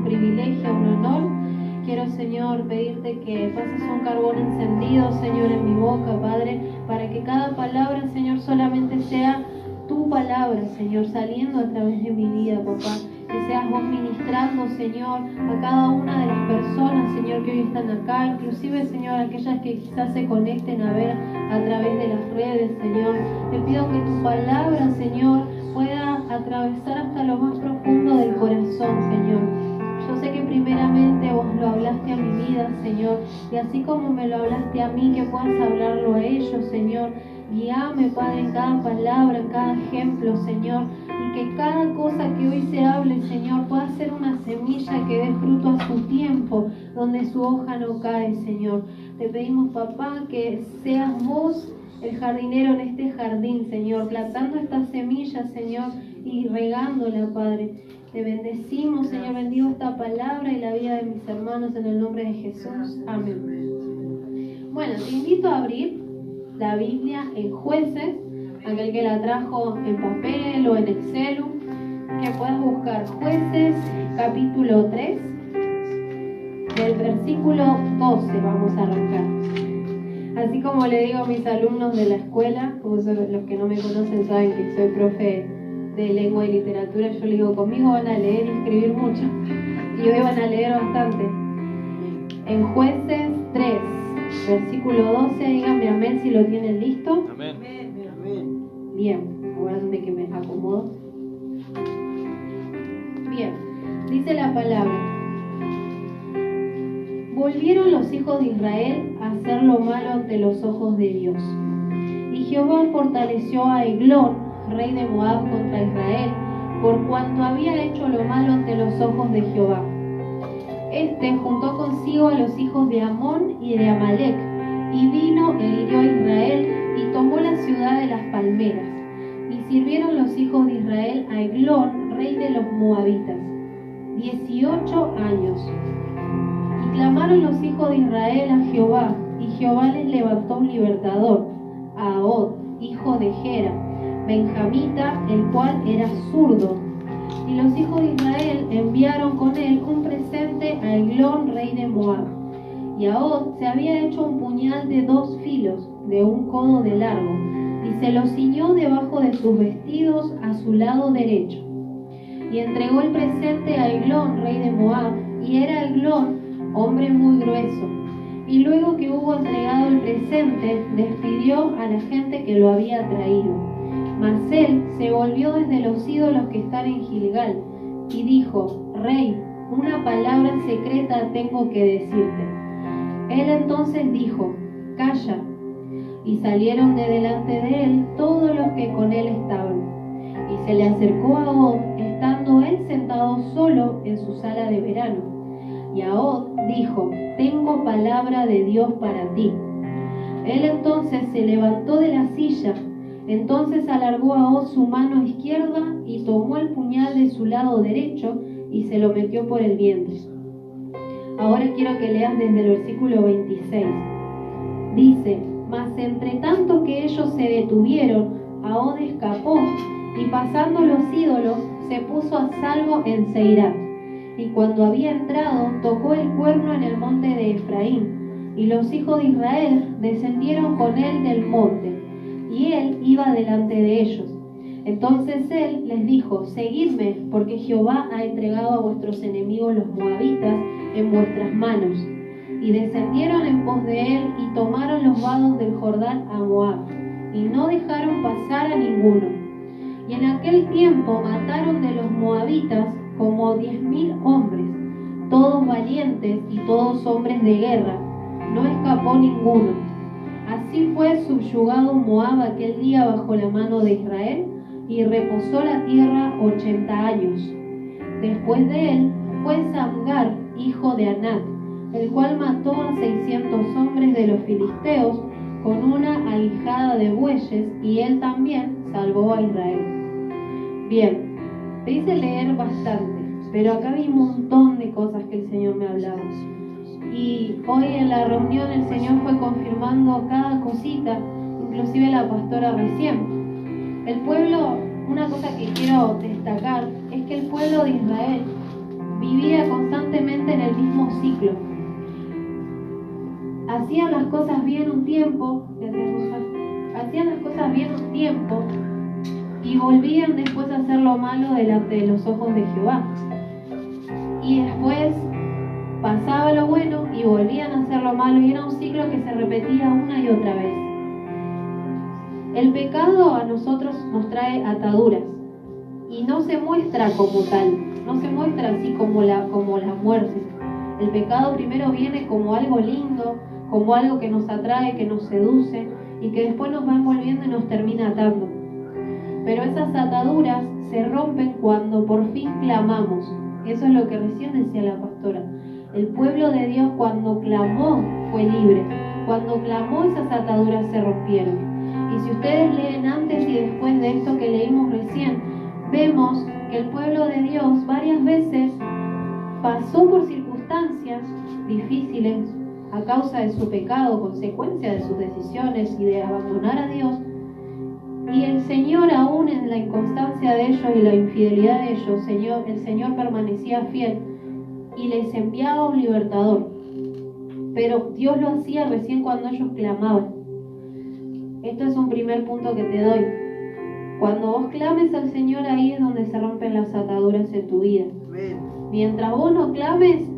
privilegio, un honor. Quiero, Señor, pedirte que pases un carbón encendido, Señor, en mi boca, Padre, para que cada palabra, Señor, solamente sea tu palabra, Señor, saliendo a través de mi vida, papá. Que seas vos ministrando, Señor, a cada una de las personas, Señor, que hoy están acá, inclusive, Señor, aquellas que quizás se conecten a ver a través de las redes, Señor. Te pido que tu palabra, Señor, pueda atravesar hasta lo más profundo del corazón, Señor. Yo sé que primeramente vos lo hablaste a mi vida, Señor, y así como me lo hablaste a mí, que puedas hablarlo a ellos, Señor. Guíame, Padre, en cada palabra, en cada ejemplo, Señor, y que cada cosa que hoy se hable, Señor, pueda ser una semilla que dé fruto a su tiempo, donde su hoja no cae, Señor. Te pedimos, papá, que seas vos el jardinero en este jardín, Señor, plantando estas semillas, Señor, y regándola, Padre. Te bendecimos, Señor, bendigo esta palabra y la vida de mis hermanos en el nombre de Jesús. Amén. Bueno, te invito a abrir la Biblia en Jueces, aquel que la trajo en papel o en Excel, que puedas buscar Jueces capítulo 3, del versículo 12 vamos a arrancar. Así como le digo a mis alumnos de la escuela, como los que no me conocen saben que soy profe de lengua y literatura, yo le digo, conmigo van a leer y escribir mucho, y hoy van a leer bastante. En Jueces 3, versículo 12, díganme amén si lo tienen listo. Amén. Bien, aguárdenme que me acomodo. Bien, dice la palabra: volvieron los hijos de Israel a hacer lo malo ante los ojos de Dios. Y Jehová fortaleció a Eglón, rey de Moab, contra Israel, por cuanto había hecho lo malo ante los ojos de Jehová. Este juntó consigo a los hijos de Amón y de Amalec, y vino e hirió a Israel, y tomó la ciudad de las palmeras. Y sirvieron los hijos de Israel a Eglón, rey de los Moabitas, 18 años. Y clamaron los hijos de Israel a Jehová, y Jehová les levantó un libertador, a Ahod, hijo de Gera, benjamita, el cual era zurdo. Y los hijos de Israel enviaron con él un presente a Eglón, rey de Moab. Y Ahod se había hecho un puñal de 2 filos, de 1 codo de largo, y se lo ciñó debajo de sus vestidos a su lado derecho. Y entregó el presente a Eglón, rey de Moab, y era Eglón hombre muy grueso. Y luego que hubo entregado el presente, despidió a la gente que lo había traído. Mas él se volvió desde los ídolos que están en Gilgal, y dijo: Rey, una palabra secreta tengo que decirte. Él entonces dijo: Calla. Y salieron de delante de él todos los que con él estaban. Y se le acercó a Ahod, estando él sentado solo en su sala de verano. Y Ahod dijo: Tengo palabra de Dios para ti. Él entonces se levantó de la silla. Entonces alargó Ahod su mano izquierda y tomó el puñal de su lado derecho y se lo metió por el vientre. Ahora quiero que leas desde el versículo 26. Dice: Mas entre tanto que ellos se detuvieron, Ahod escapó, y pasando los ídolos, se puso a salvo en Seirá. Y cuando había entrado, tocó el cuerno en el monte de Efraín. Y los hijos de Israel descendieron con él del monte, y él iba delante de ellos. Entonces él les dijo: Seguidme, porque Jehová ha entregado a vuestros enemigos los moabitas en vuestras manos. Y descendieron en pos de él, y tomaron los vados del Jordán a Moab, y no dejaron pasar a ninguno. Y en aquel tiempo mataron de los moabitas como 10.000 hombres, todos valientes y todos hombres de guerra, no escapó ninguno. Así fue subyugado Moab aquel día bajo la mano de Israel, y reposó la tierra 80 años. Después de él fue Samgar, hijo de Anat, el cual mató a 600 hombres de los filisteos con una aguijada de bueyes, y él también salvó a Israel. Bien, te hice leer bastante, pero acá vi un montón de cosas que el Señor me hablaba. Y hoy en la reunión el Señor fue confirmando cada cosita, inclusive la pastora recién. El pueblo, una cosa que quiero destacar, es que el pueblo de Israel vivía constantemente ciclo. Hacían las cosas bien un tiempo, y volvían después a hacer lo malo delante de los ojos de Jehová. Y después pasaba lo bueno y volvían a hacer lo malo, y era un ciclo que se repetía una y otra vez. El pecado a nosotros nos trae ataduras y no se muestra como tal, no se muestra así como la muerte. El pecado primero viene como algo lindo, como algo que nos atrae, que nos seduce y que después nos va envolviendo y nos termina atando. Pero esas ataduras se rompen cuando por fin clamamos. Eso es lo que recién decía la pastora. El pueblo de Dios cuando clamó fue libre. Cuando clamó esas ataduras se rompieron. Y si ustedes leen antes y después de esto que leímos recién, vemos que el pueblo de Dios varias veces pasó por circunstancias difíciles a causa de su pecado, consecuencia de sus decisiones y de abandonar a Dios. Y el Señor, aún en la inconstancia de ellos y la infidelidad de ellos, el Señor permanecía fiel y les enviaba un libertador. Pero Dios lo hacía recién cuando ellos clamaban. Esto es un primer punto que te doy. Cuando vos clames al Señor, ahí es donde se rompen las ataduras en tu vida. Mientras vos no clames,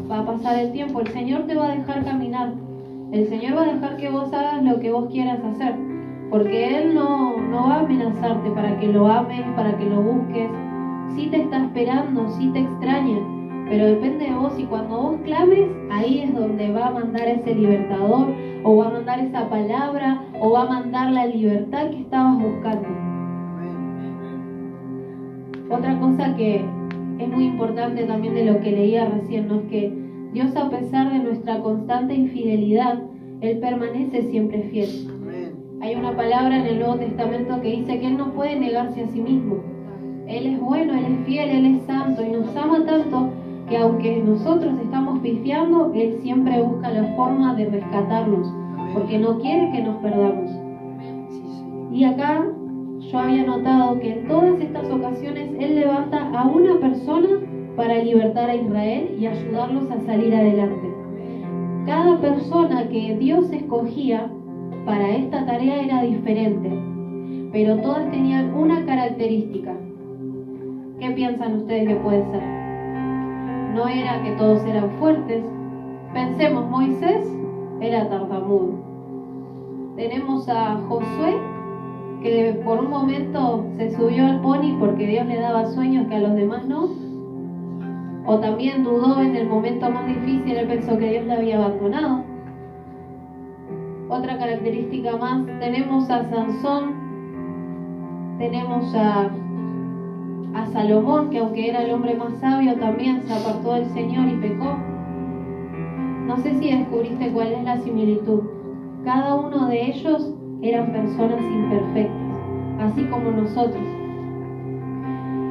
va a pasar el tiempo. El Señor te va a dejar caminar. El Señor va a dejar que vos hagas lo que vos quieras hacer. Porque Él no va a amenazarte para que lo ames, para que lo busques. Sí te está esperando, sí te extraña, pero depende de vos. Y cuando vos clames, ahí es donde va a mandar ese libertador, o va a mandar esa palabra, o va a mandar la libertad que estabas buscando. Otra cosa que es muy importante también de lo que leía recién, ¿no? Es que Dios, a pesar de nuestra constante infidelidad, Él permanece siempre fiel. Hay una palabra en el Nuevo Testamento que dice que Él no puede negarse a sí mismo. Él es bueno, Él es fiel, Él es santo y nos ama tanto que aunque nosotros estamos pifiando, Él siempre busca la forma de rescatarnos, porque no quiere que nos perdamos. Y acá yo había notado que en todas estas ocasiones Él levanta a una persona para libertar a Israel y ayudarlos a salir adelante. Cada persona que Dios escogía para esta tarea era diferente, pero todas tenían una característica. ¿Qué piensan ustedes que puede ser? No era que todos eran fuertes. Pensemos, Moisés era tartamudo. Tenemos a Josué, que por un momento se subió al pony porque Dios le daba sueños que a los demás no. O también dudó en el momento más difícil, él pensó que Dios le había abandonado. Otra característica más, tenemos a Sansón, tenemos a Salomón, que aunque era el hombre más sabio, también se apartó del Señor y pecó. No sé si descubriste cuál es la similitud. Cada uno de ellos eran personas imperfectas, así como nosotros.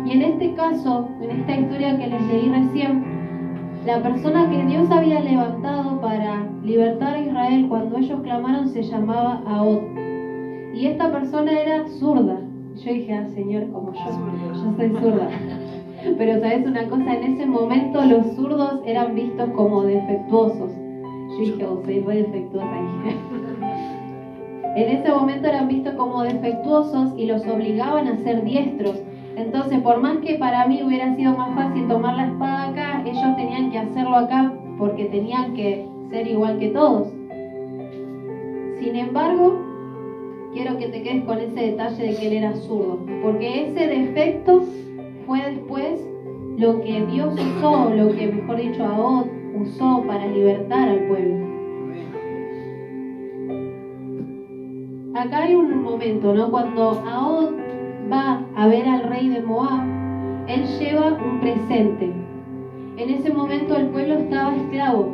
Y en este caso, en esta historia que les leí recién, la persona que Dios había levantado para libertar a Israel cuando ellos clamaron se llamaba Ahod. Y esta persona era zurda. Yo dije, Señor, como yo soy zurda. Pero sabes una cosa, en ese momento los zurdos eran vistos como defectuosos. Yo dije, soy re defectuosa. En ese momento eran vistos como defectuosos y los obligaban a ser diestros. Entonces, por más que para mí hubiera sido más fácil tomar la espada acá, ellos tenían que hacerlo acá porque tenían que ser igual que todos. Sin embargo, quiero que te quedes con ese detalle de que él era zurdo, porque ese defecto fue después lo que Dios usó, lo que, mejor dicho, Ahod usó para libertar al pueblo. Acá hay un momento, ¿no? Cuando Ahod va a ver al rey de Moab, él lleva un presente. En ese momento el pueblo estaba esclavo,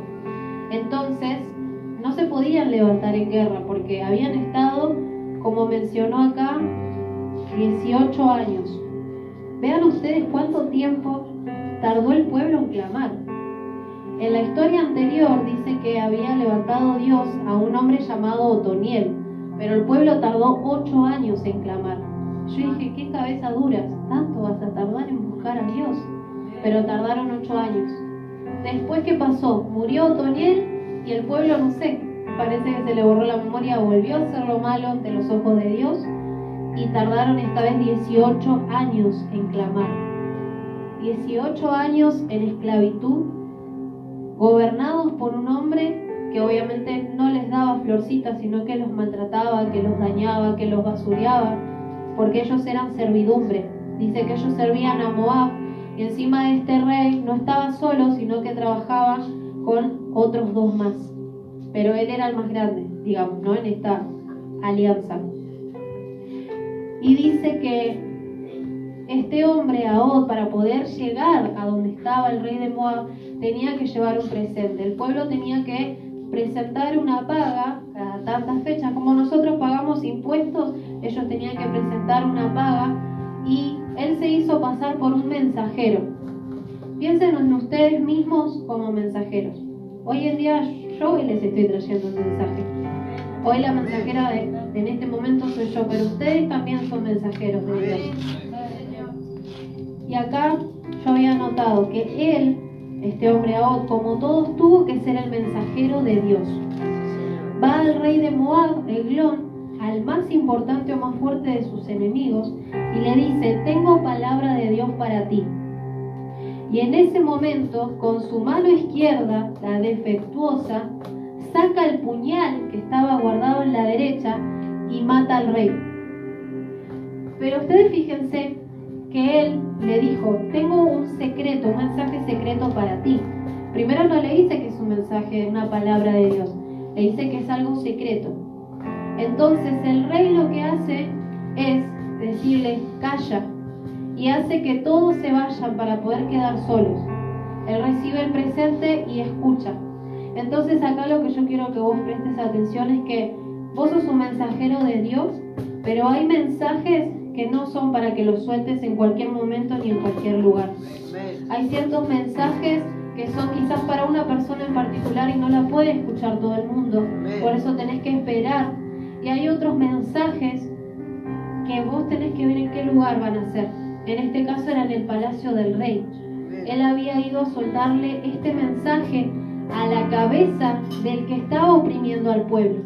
entonces no se podían levantar en guerra porque habían estado, como mencionó acá, 18 años. Vean ustedes cuánto tiempo tardó el pueblo en clamar. En la historia anterior dice que había levantado Dios a un hombre llamado Otoniel, pero el pueblo tardó 8 años en clamar. Yo dije, qué cabeza duras, tanto vas a tardar en buscar a Dios. Pero tardaron 8 años. Después, ¿qué pasó? Murió Otoniel y el pueblo, no sé, parece que se le borró la memoria, volvió a hacer lo malo ante los ojos de Dios y tardaron esta vez 18 años en clamar. 18 años en esclavitud, gobernados por un hombre que obviamente no les daba florcitas, sino que los maltrataba, que los dañaba, que los basureaba, porque ellos eran servidumbre. Dice que ellos servían a Moab, y encima de este rey no estaba solo, sino que trabajaba con otros 2 más. Pero él era el más grande, digamos, ¿no? En esta alianza. Y dice que este hombre, Ahod, para poder llegar a donde estaba el rey de Moab, tenía que llevar un presente. El pueblo tenía que presentar una paga cada tantas fechas. Como nosotros pagamos impuestos, ellos tenían que presentar una paga, y él se hizo pasar por un mensajero. Piensen en ustedes mismos como mensajeros. Hoy en día yo les estoy trayendo un mensaje. Hoy la mensajera en este momento soy yo, pero ustedes también son mensajeros de Dios. Y acá yo había notado que él, este hombre Ahod, como todos, tuvo que ser el mensajero de Dios. Va al rey de Moab, Eglón, al más importante o más fuerte de sus enemigos, y le dice: tengo palabra de Dios para ti. Y en ese momento, con su mano izquierda, la defectuosa, saca el puñal que estaba guardado en la derecha y mata al rey. Pero ustedes fíjense que él le dijo: tengo un secreto, un mensaje secreto para ti. Primero no le dice que es un mensaje, una palabra de Dios, le dice que es algo secreto. Entonces el rey lo que hace es decirle: calla, y hace que todos se vayan para poder quedar solos. Él recibe el presente y escucha. Entonces acá lo que yo quiero que vos prestes atención es que vos sos un mensajero de Dios, pero hay mensajes que no son para que los sueltes en cualquier momento ni en cualquier lugar. Hay ciertos mensajes que son quizás para una persona en particular y no la puede escuchar todo el mundo, por eso tenés que esperar. Y hay otros mensajes que vos tenés que ver en qué lugar van a ser. En este caso era en el palacio del rey. Él había ido a soltarle este mensaje a la cabeza del que estaba oprimiendo al pueblo.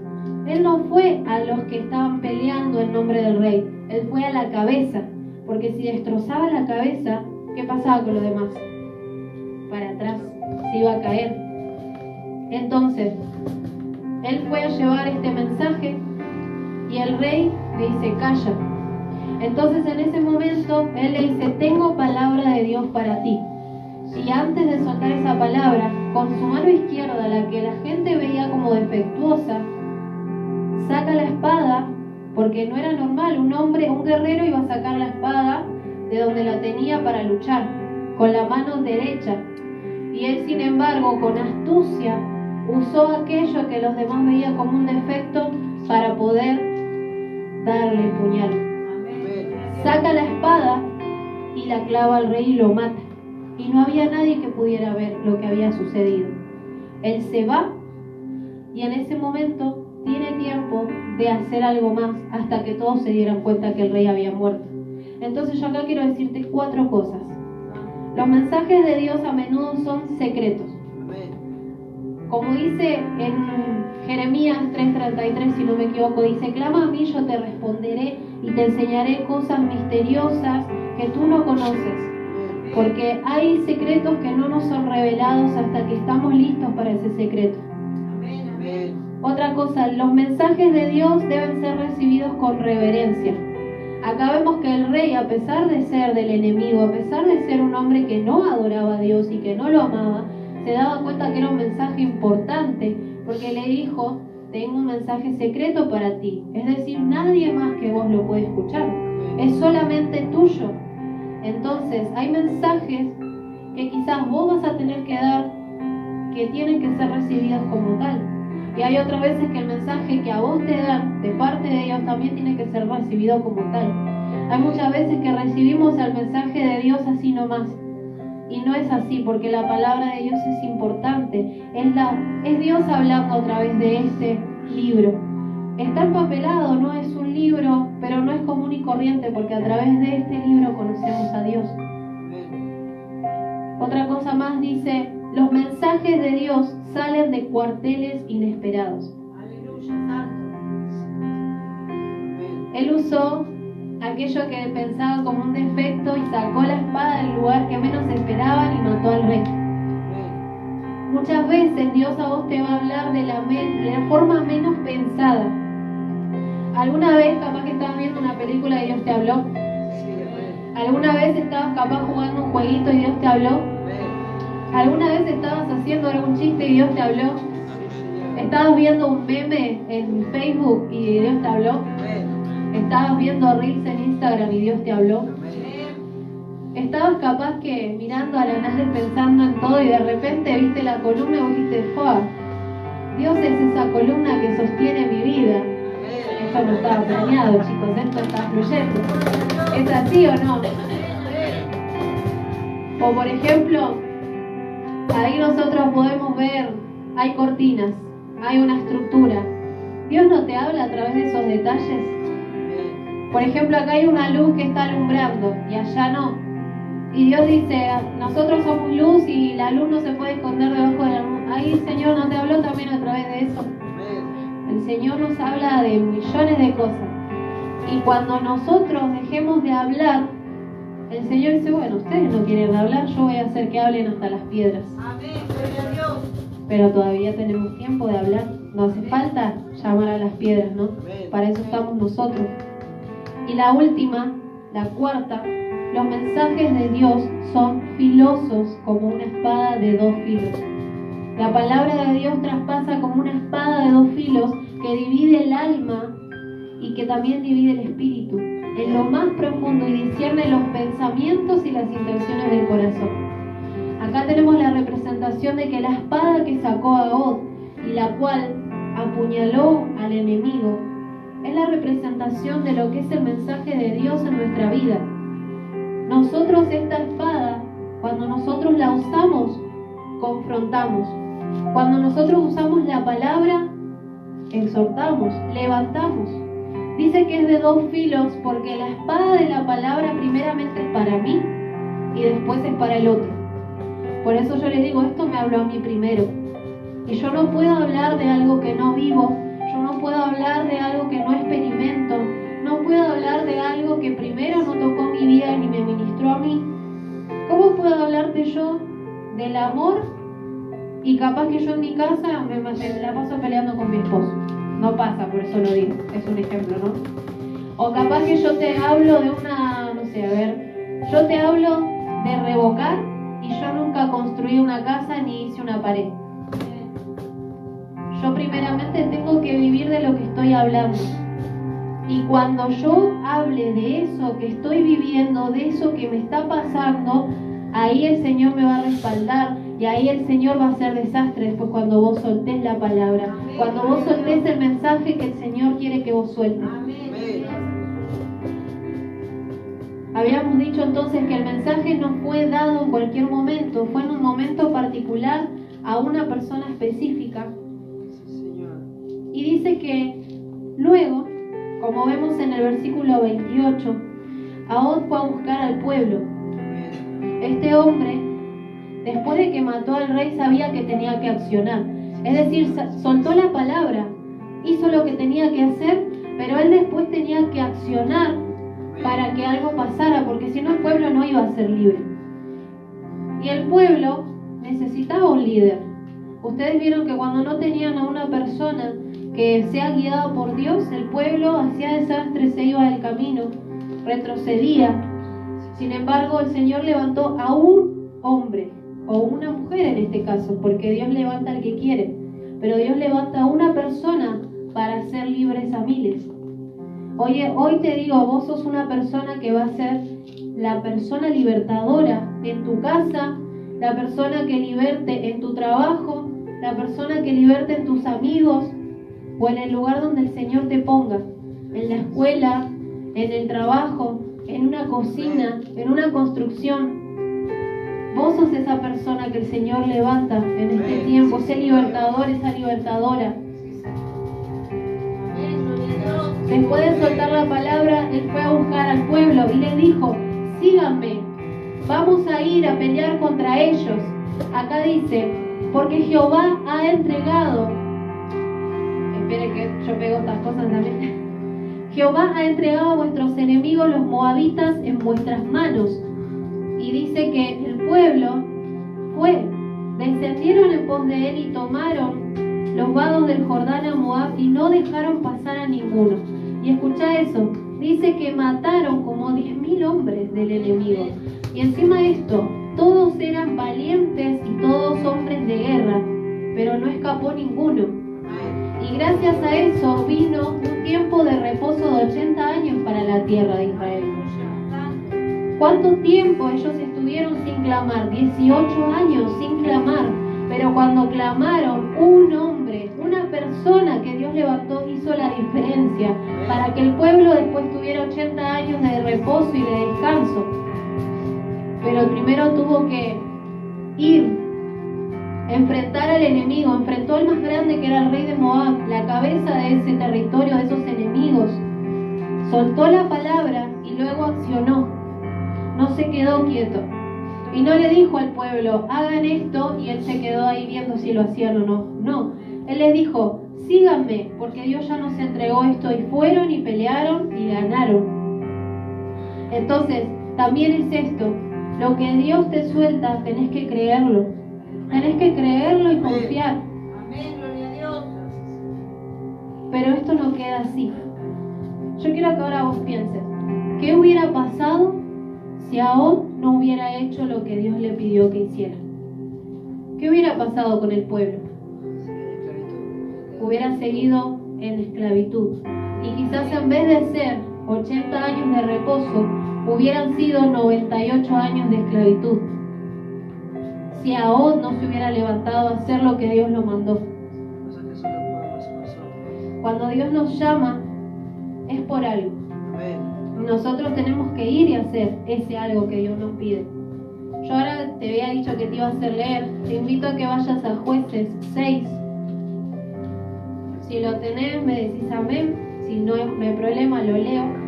Él no fue a los que estaban peleando en nombre del rey, él fue a la cabeza, porque si destrozaba la cabeza, ¿qué pasaba con los demás? Para atrás, se iba a caer. Entonces, él fue a llevar este mensaje y el rey le dice: calla. Entonces en ese momento él le dice: tengo palabra de Dios para ti. Y antes de soltar esa palabra, con su mano izquierda, la que la gente veía como defectuosa, saca la espada, porque no era normal, un hombre, un guerrero iba a sacar la espada de donde la tenía para luchar, con la mano derecha. Y él, sin embargo, con astucia, usó aquello que los demás veían como un defecto para poder darle el puñal. Saca la espada y la clava al rey y lo mata. Y no había nadie que pudiera ver lo que había sucedido. Él se va y en ese momento tiene tiempo de hacer algo más hasta que todos se dieran cuenta que el rey había muerto. Entonces yo acá quiero decirte 4 cosas. Los mensajes de Dios a menudo son secretos. Como dice en Jeremías 3:33, si no me equivoco, dice: clama a mí, yo te responderé y te enseñaré cosas misteriosas que tú no conoces. Porque hay secretos que no nos son revelados hasta que estamos listos para ese secreto. Otra cosa, los mensajes de Dios deben ser recibidos con reverencia. Acá vemos que el rey, a pesar de ser del enemigo, a pesar de ser un hombre que no adoraba a Dios y que no lo amaba, se daba cuenta que era un mensaje importante, porque le dijo: tengo un mensaje secreto para ti. Es decir, nadie más que vos lo puede escuchar. Es solamente tuyo. Entonces, hay mensajes que quizás vos vas a tener que dar, que tienen que ser recibidos como tal. Y hay otras veces que el mensaje que a vos te dan de parte de Dios también tiene que ser recibido como tal. Hay muchas veces que recibimos el mensaje de Dios así nomás. Y no es así, porque la palabra de Dios es importante. Es Dios hablando a través de este libro. Está empapelado, no es un libro, pero no es común y corriente, porque a través de este libro conocemos a Dios. Otra cosa más dice: los mensajes mensajes de Dios salen de cuarteles inesperados. Aleluya, santo. Él usó aquello que pensaba como un defecto y sacó la espada del lugar que menos esperaban y mató al rey. Muchas veces Dios a vos te va a hablar de la forma menos pensada. ¿Alguna vez capaz que estabas viendo una película y Dios te habló? ¿Alguna vez estabas capaz jugando un jueguito y Dios te habló? ¿Alguna vez estabas haciendo algún chiste y Dios te habló? ¿Estabas viendo un meme en Facebook y Dios te habló? ¿Estabas viendo Reels en Instagram y Dios te habló? ¿Estabas capaz que mirando a la nave pensando en todo y de repente viste la columna y vos dijiste, ¡joa! Dios es esa columna que sostiene mi vida. Esto no estaba planeado, chicos, esto está fluyendo. ¿Es así o no? O por ejemplo, ahí nosotros podemos ver, hay cortinas, hay una estructura. ¿Dios no te habla a través de esos detalles? Por ejemplo, acá hay una luz que está alumbrando y allá no. Y Dios dice, nosotros somos luz y la luz no se puede esconder debajo de la luz. Ahí el Señor nos habló también a través de eso. El Señor nos habla de millones de cosas. Y cuando nosotros dejemos de hablar, el Señor dice, bueno, ustedes no quieren hablar, yo voy a hacer que hablen hasta las piedras. Amén, gloria a Dios. Pero todavía tenemos tiempo de hablar. No hace falta llamar a las piedras, ¿no? Para eso estamos nosotros. Y la última, la cuarta, los mensajes de Dios son filosos como una espada de dos filos. La palabra de Dios traspasa como una espada de dos filos que divide el alma y que también divide el espíritu en lo más profundo y discierne los pensamientos y las intenciones del corazón. Acá tenemos la representación de que la espada que sacó a God y la cual apuñaló al enemigo es la representación de lo que es el mensaje de Dios en nuestra vida. Nosotros esta espada, cuando nosotros la usamos, confrontamos. Cuando nosotros usamos la palabra, exhortamos, levantamos. Dice que es de dos filos porque la espada de la palabra primeramente es para mí y después es para el otro. Por eso yo les digo, esto me habló a mí primero. Y yo no puedo hablar de algo que no vivo, yo no puedo hablar de algo que no experimento, no puedo hablar de algo que primero no tocó mi vida ni me ministró a mí. ¿Cómo puedo hablarte yo del amor? Y capaz que yo en mi casa me la paso peleando con mi esposo. No pasa, por eso lo digo, es un ejemplo, ¿no? O capaz que yo te hablo de una, no sé, a ver, yo te hablo de revocar y yo nunca construí una casa ni hice una pared. Yo primeramente tengo que vivir de lo que estoy hablando. Y cuando yo hable de eso que estoy viviendo, de eso que me está pasando, ahí el Señor me va a respaldar y ahí el Señor va a hacer desastre después cuando vos soltés la palabra, cuando vos soltés el mensaje que el Señor quiere que vos sueltes. Habíamos dicho entonces que el mensaje no fue dado en cualquier momento, fue en un momento particular a una persona específica. Y dice que luego, como vemos en el versículo 28, Ahod fue a buscar al pueblo. Este hombre, después de que mató al rey, sabía que tenía que accionar. Es decir, soltó la palabra, hizo lo que tenía que hacer, pero él después tenía que accionar para que algo pasara, porque si no el pueblo no iba a ser libre. Y el pueblo necesitaba un líder. Ustedes vieron que cuando no tenían a una persona que sea guiada por Dios, el pueblo hacía desastre, se iba del camino, retrocedía. Sin embargo, el Señor levantó a un hombre, o una mujer en este caso, porque Dios levanta al que quiere, pero Dios levanta a una persona para hacer libres a miles. Hoy te digo, vos sos una persona que va a ser la persona libertadora en tu casa, la persona que liberte en tu trabajo, la persona que liberte en tus amigos o en el lugar donde el Señor te ponga, en la escuela, en el trabajo, en una cocina, en una construcción. Vos sos esa persona que el Señor levanta en este tiempo, ese libertador, esa libertadora. Después de soltar la palabra, él fue a buscar al pueblo y le dijo, síganme, vamos a ir a pelear contra ellos. Acá dice, porque Jehová ha entregado, espere que yo pego estas cosas también. Jehová ha entregado a vuestros enemigos los moabitas en vuestras manos. Y dice que el pueblo descendieron en pos de él y tomaron los vados del Jordán a Moab y no dejaron pasar a ninguno. Y escucha eso, dice que mataron como 10.000 hombres del enemigo. Y encima de esto, todos eran valientes y todos hombres de guerra, pero no escapó ninguno. Y gracias a eso vino un tiempo de reposo de 80 años para la tierra de Israel. ¿Cuánto tiempo ellos estuvieron sin clamar? 18 años sin clamar. Pero cuando clamaron, un hombre, una persona que Dios levantó hizo la diferencia para que el pueblo después tuviera 80 años de reposo y de descanso. Pero primero tuvo que ir, enfrentar al enemigo, enfrentó al más grande que era el rey de Moab, la cabeza de ese territorio, de esos enemigos. Soltó la palabra y luego accionó. No se quedó quieto. Y no le dijo al pueblo, hagan esto, y él se quedó ahí viendo si lo hacían o no. No, él les dijo, síganme, porque Dios ya nos entregó esto. Y fueron y pelearon y ganaron. Entonces, también es esto. Lo que Dios te suelta, tenés que creerlo. Tenés que creerlo y confiar. Amén, gloria a Dios. Pero esto no queda así. Yo quiero que ahora vos pienses, ¿qué hubiera pasado si aún no hubiera hecho lo que Dios le pidió que hiciera? ¿Qué hubiera pasado con el pueblo? Hubiera seguido en esclavitud. Y quizás en vez de ser 80 años de reposo, hubieran sido 98 años de esclavitud. Si aún no se hubiera levantado a hacer lo que Dios lo mandó. Cuando Dios nos llama, es por algo. Nosotros tenemos que ir y hacer ese algo que Dios nos pide. Yo ahora te había dicho que te iba a hacer leer. Te invito a que vayas a Jueces 6. Si lo tenés, me decís amén. Si no hay problema, lo leo.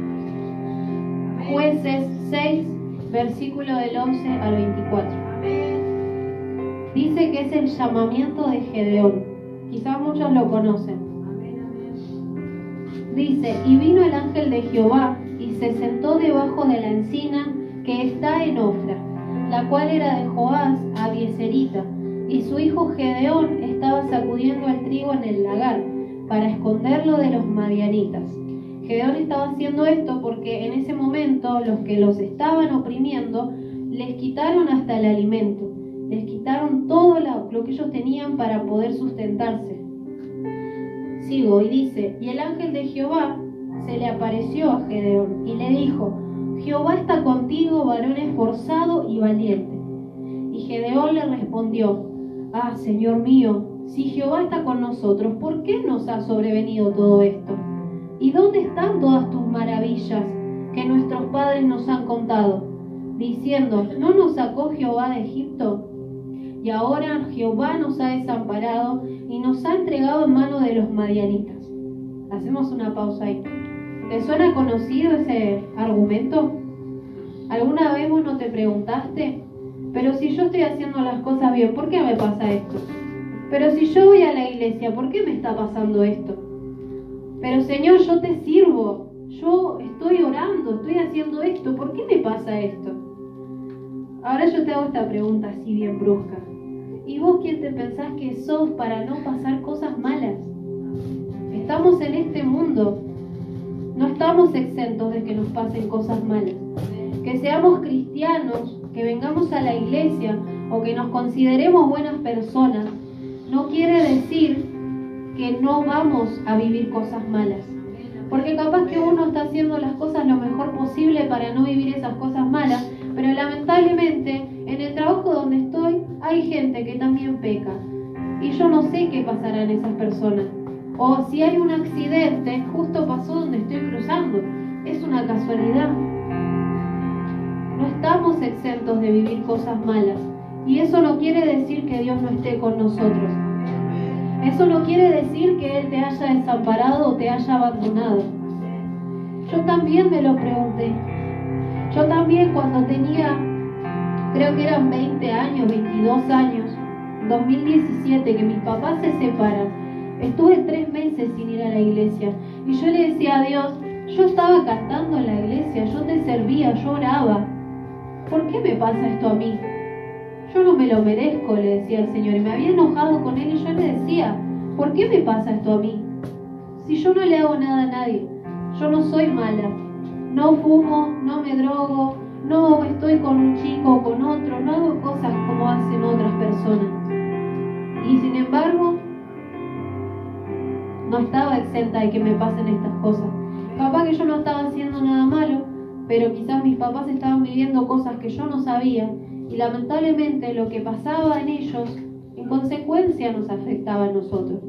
Jueces 6, versículo del 11 al 24. Dice que es el llamamiento de Gedeón. Quizás muchos lo conocen. Dice, y vino el ángel de Jehová y se sentó debajo de la encina que está en Ofra, la cual era de Joás Abieserita, y su hijo Gedeón estaba sacudiendo el trigo en el lagar para esconderlo de los madianitas. Gedeón estaba haciendo esto porque en ese momento los que los estaban oprimiendo les quitaron hasta el alimento, les quitaron todo lo que ellos tenían para poder sustentarse. Sigo y dice, y el ángel de Jehová se le apareció a Gedeón y le dijo, Jehová está contigo, varón esforzado y valiente. Y Gedeón le respondió, ah, Señor mío, si Jehová está con nosotros, ¿por qué nos ha sobrevenido todo esto? ¿Y dónde están todas tus maravillas que nuestros padres nos han contado? Diciendo, ¿no nos sacó Jehová de Egipto? Y ahora Jehová nos ha desamparado y nos ha entregado en mano de los madianitas. Hacemos una pausa ahí. ¿Te suena conocido ese argumento? ¿Alguna vez vos no te preguntaste? Pero si yo estoy haciendo las cosas bien, ¿por qué me pasa esto? Pero si yo voy a la iglesia, ¿por qué me está pasando esto? Pero Señor, yo te sirvo, yo estoy orando, estoy haciendo esto, ¿por qué me pasa esto? Ahora yo te hago esta pregunta así bien brusca. ¿Y vos quién te pensás que sos para no pasar cosas malas? Estamos en este mundo, no estamos exentos de que nos pasen cosas malas. Que seamos cristianos, que vengamos a la iglesia o que nos consideremos buenas personas, no quiere decir que no vamos a vivir cosas malas. Porque capaz que uno está haciendo las cosas lo mejor posible para no vivir esas cosas malas, pero lamentablemente en el trabajo donde estoy hay gente que también peca. Y yo no sé qué pasará en esas personas. O si hay un accidente, justo pasó donde estoy cruzando. Es una casualidad. No estamos exentos de vivir cosas malas. Y eso no quiere decir que Dios no esté con nosotros. Eso no quiere decir que Él te haya desamparado o te haya abandonado. Yo también me lo pregunté. Yo también cuando tenía, creo que eran 20 años, 22 años, 2017, que mis papás se separan, estuve 3 meses sin ir a la iglesia. Y yo le decía a Dios, yo estaba cantando en la iglesia, yo te servía, yo oraba. ¿Por qué me pasa esto a mí? Yo no me lo merezco, le decía al Señor. Y me había enojado con Él y yo le decía, ¿por qué me pasa esto a mí? Si yo no le hago nada a nadie, yo no soy mala. No fumo, no me drogo, no estoy con un chico o con otro, no hago cosas como hacen otras personas. Y sin embargo, no estaba exenta de que me pasen estas cosas. Capaz que yo no estaba haciendo nada malo, pero quizás mis papás estaban viviendo cosas que yo no sabía, y lamentablemente lo que pasaba en ellos, en consecuencia nos afectaba a nosotros.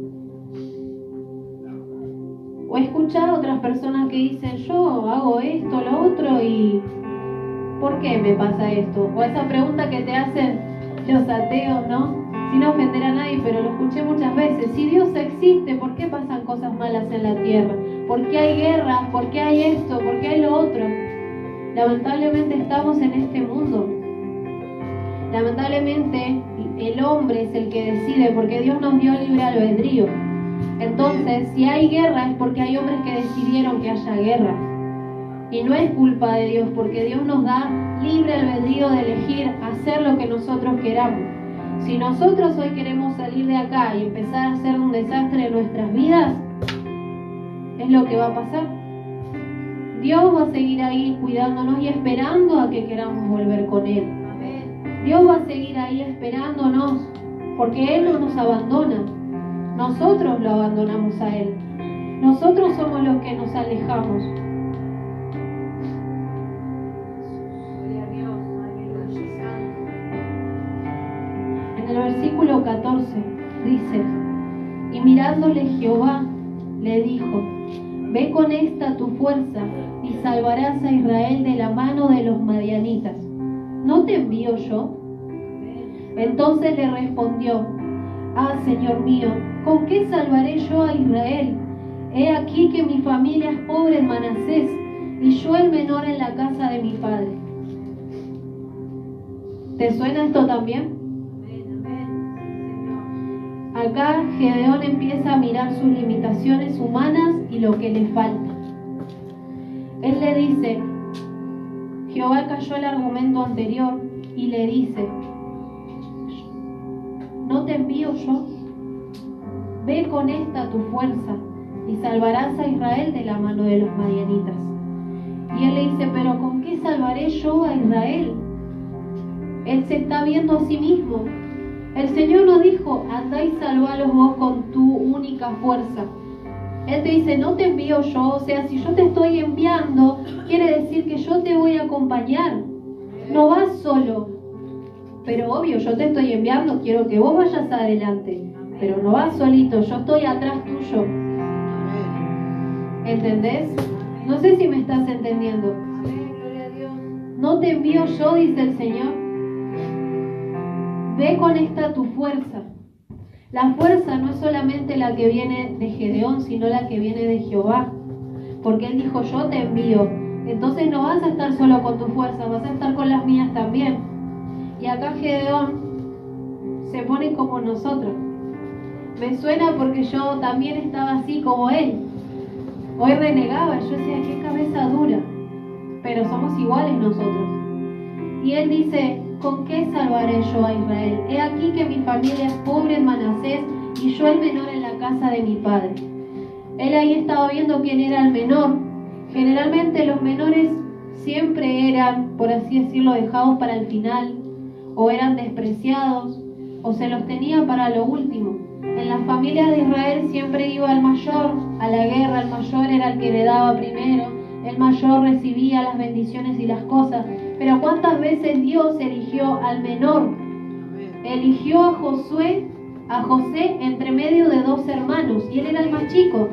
O he escuchado a otras personas que dicen, yo hago esto, lo otro, y ¿por qué me pasa esto? O esa pregunta que te hacen los ateos, ¿no? Sin ofender a nadie, pero lo escuché muchas veces. Si Dios existe, ¿por qué pasan cosas malas en la tierra? ¿Por qué hay guerras? ¿Por qué hay esto? ¿Por qué hay lo otro? Lamentablemente estamos en este mundo. Lamentablemente el hombre es el que decide, porque Dios nos dio libre albedrío. Entonces, si hay guerra es porque hay hombres que decidieron que haya guerra. Y no es culpa de Dios, porque Dios nos da libre albedrío de elegir hacer lo que nosotros queramos. Si nosotros hoy queremos salir de acá y empezar a hacer un desastre en nuestras vidas, es lo que va a pasar. Dios va a seguir ahí cuidándonos y esperando a que queramos volver con Él. Dios va a seguir ahí esperándonos, porque Él no nos abandona. Nosotros lo abandonamos a Él. Nosotros somos los que nos alejamos. En el versículo 14 dice, y mirándole Jehová le dijo, ve con esta tu fuerza y salvarás a Israel de la mano de los madianitas. ¿No te envío yo? Entonces le respondió, ah, Señor mío, ¿con qué salvaré yo a Israel? He aquí que mi familia es pobre en Manasés y yo el menor en la casa de mi padre. ¿Te suena esto también? Acá Gedeón empieza a mirar sus limitaciones humanas y lo que le falta. Él le dice, Jehová cayó el argumento anterior y le dice, ¿no te envío yo? Ve con esta tu fuerza y salvarás a Israel de la mano de los madianitas. Y él le dice, pero ¿con qué salvaré yo a Israel? Él se está viendo a sí mismo. El Señor nos dijo, andá y salvalos vos con tu única fuerza. Él te dice, no te envío yo, o sea, si yo te estoy enviando, quiere decir que yo te voy a acompañar. No vas solo. Pero obvio, yo te estoy enviando, quiero que vos vayas adelante. Pero no vas solito, yo estoy atrás tuyo. ¿Entendés? No sé si me estás entendiendo. No te envío yo, dice el Señor. Ve con esta tu fuerza. La fuerza no es solamente la que viene de Gedeón, sino la que viene de Jehová. Porque Él dijo, yo te envío. Entonces no vas a estar solo con tu fuerza, vas a estar con las mías también. Y acá Gedeón se pone como nosotros. Me suena porque yo también estaba así como él. Hoy renegaba, yo decía, qué cabeza dura. Pero somos iguales nosotros. Y él dice, ¿con qué salvaré yo a Israel? He aquí que mi familia es pobre en Manasés y yo el menor en la casa de mi padre. Él ahí estaba viendo quién era el menor. Generalmente los menores siempre eran, por así decirlo, dejados para el final, o eran despreciados, o se los tenía para lo último. En las familias de Israel siempre iba el mayor a la guerra, el mayor era el que le daba primero, el mayor recibía las bendiciones y las cosas. Pero ¿cuántas veces Dios eligió al menor? Eligió a José entre medio de 2 hermanos, y él era el más chico.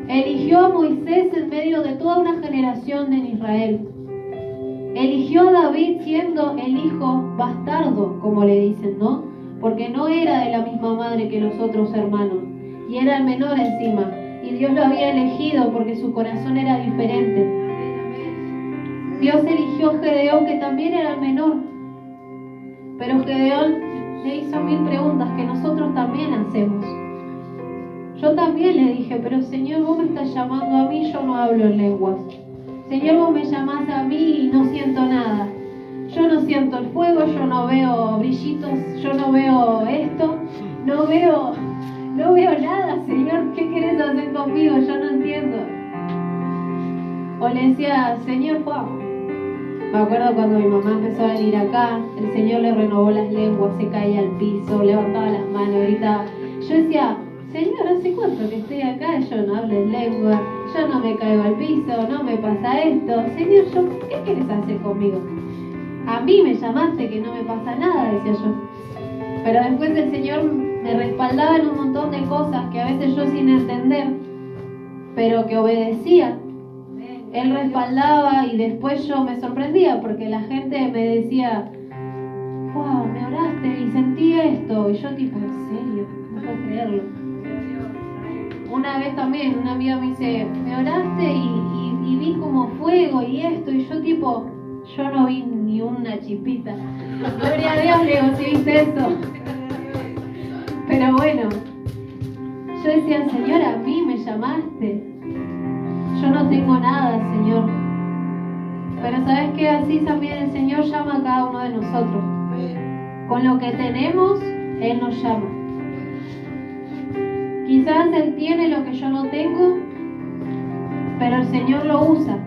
Eligió a Moisés en medio de toda una generación en Israel. Eligió a David siendo el hijo bastardo, como le dicen, ¿no? Porque no era de la misma madre que los otros hermanos, y era el menor encima. Y Dios lo había elegido porque su corazón era diferente. Dios eligió a Gedeón, que también era el menor. Pero Gedeón le hizo 1000 preguntas que nosotros también hacemos. Yo también le dije, pero Señor, vos me estás llamando a mí, yo no hablo en lenguas. Señor, vos me llamás a mí y no siento nada. Yo no siento el fuego, yo no veo brillitos, yo no veo esto, no veo nada, Señor, ¿qué querés hacer conmigo? Yo no entiendo. O le decía, Señor, Juan, me acuerdo cuando mi mamá empezó a venir acá, el Señor le renovó las lenguas, se caía al piso, levantaba las manos, gritaba. Yo decía, Señor, ¿hace cuánto que estoy acá? Yo no hablo en lengua, yo no me caigo al piso, no me pasa esto. Señor, ¿qué quieres hacer conmigo? A mí me llamaste que no me pasa nada, decía yo. Pero después el Señor me respaldaba en un montón de cosas que a veces yo sin entender, pero que obedecía. Él respaldaba y después yo me sorprendía porque la gente me decía, wow, me oraste y sentí esto. Y yo tipo, ¿en serio? No puedo creerlo. Una vez también, una amiga me dice, me oraste y vi como fuego y esto. Y yo tipo, yo no vi ni una chispita. Gloria a Dios, le digo, si viste eso. Pero bueno, yo decía, Señor, a mí me llamaste. Yo no tengo nada, Señor. Pero ¿sabes qué? Así también el Señor llama a cada uno de nosotros. Con lo que tenemos, Él nos llama. Quizás Él tiene lo que yo no tengo, pero el Señor lo usa.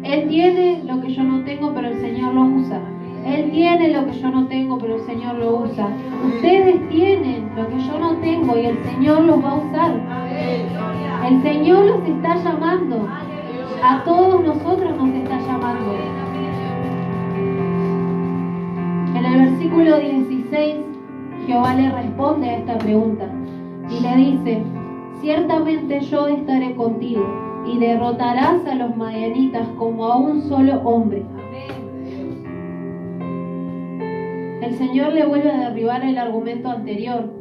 Él tiene lo que yo no tengo, pero el Señor lo usa. Él tiene lo que yo no tengo, pero el Señor lo usa. Ustedes tienen lo que yo no tengo y el Señor los va a usar. El Señor los está llamando. A todos nosotros nos está llamando. En el versículo 16, Jehová le responde a esta pregunta y le dice, ciertamente yo estaré contigo y derrotarás a los madianitas como a un solo hombre. El Señor le vuelve a derribar el argumento anterior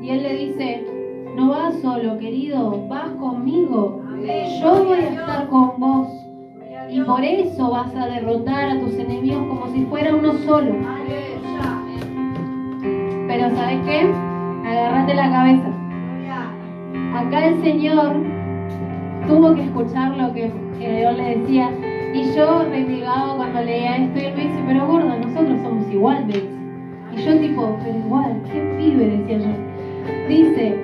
y Él le dice, no vas solo, querido, vas conmigo. Yo voy a estar con vos y por eso vas a derrotar a tus enemigos como si fuera uno solo. Pero ¿sabes qué? Agárrate la cabeza. Acá el Señor tuvo que escuchar lo que Dios le decía. Y yo renegaba cuando leía esto y él me dice, pero gorda, nosotros somos igual, me dice. Y yo tipo, pero igual, qué pibe, decía yo. Dice,